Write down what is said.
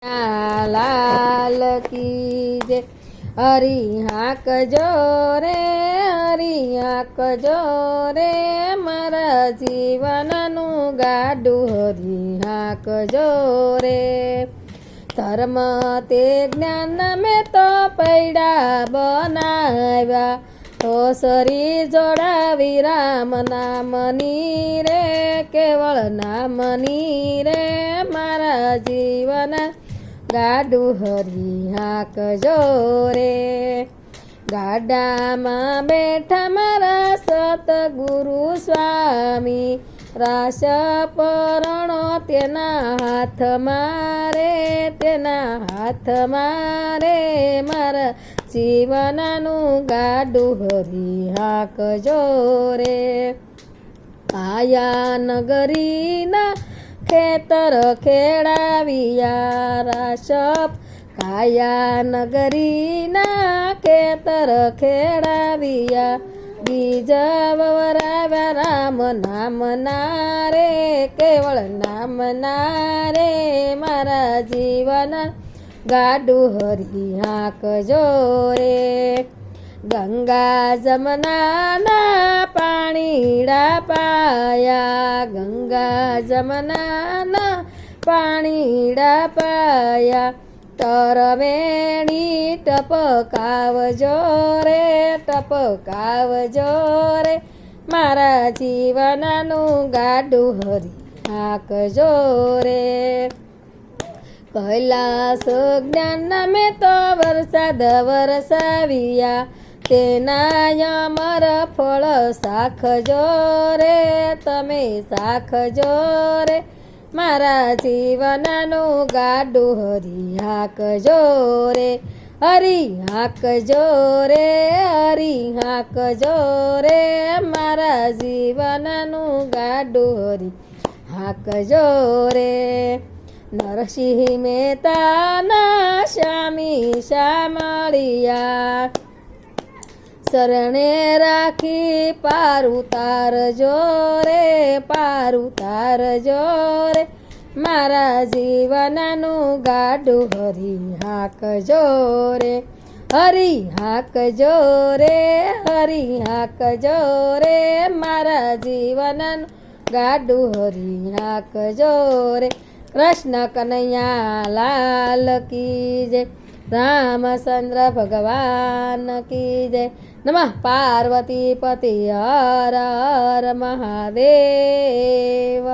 લાલ કી જય। હરી હાંકજો રે, હરી હાંકજો રે, મારા જીવનનું ગાડું હરી હાંકજો રે। ધર્મ તે જ્ઞાન મેં તો પૈડા બનાવ્યા, તો સરી જોડાવી રામ નામની રે, કેવળ નામની રે, મારા જીવન ગાડું હરી હાંકજો રે। ગાડામાં બેઠા મારા સતગુરુ સ્વામી, રાસ પરણો તેના હાથમાં રે, તેના હાથમાં રે, મારા જીવનનું ગાડું હરી હાંકજો રે। આયા નગરીના ખેતર ખેડાવ્યા, રાસપ કાયા નગરીના ખેતર ખેડાવ્યા, બીજ વવરાવ્યા રામ નામના રે, કેવળ નામના રે, મારા જીવન ગાડું હરી હાંકજો રે। ગંગા જમનાના પાણીડા પાયા, ગંગા જમનાના પાણીડા પાયા, તરવેણી ટપકાવજો રે, ટપકાવજો રે, મારા જીવનનું ગાડું હરી હાંકજો રે। કૈલાસ જ્ઞાન મેં તો વરસાદ વરસાવ્યા, તેના અમર ફળ શાખજો રે, તમે શાખજો રે, મારા જીવનનું ગાડું હરી હાંકજો રે। હરી હાંકજો રે, હરી હાંકજો રે, મારા જીવનનું ગાડું હરી હાંકજો રે। નરસિંહ મહેતાના સ્વામી શામળિયા, શરણે રાખી પાર ઉતારજો રે, પાર ઉતારજો રે, મારા જીવનનું ગાડું હરી હાંકજો રે। હરી હાંકજો રે, હરી હાંકજો રે, મારા જીવનનું ગાડું હરી હાંકજો રે। કૃષ્ણ કનૈયા લાલ કી જય, રામચંદ્ર ભગવાન કી જય। નમઃ પાર્વતી પતિ હર હર મહાદેવ।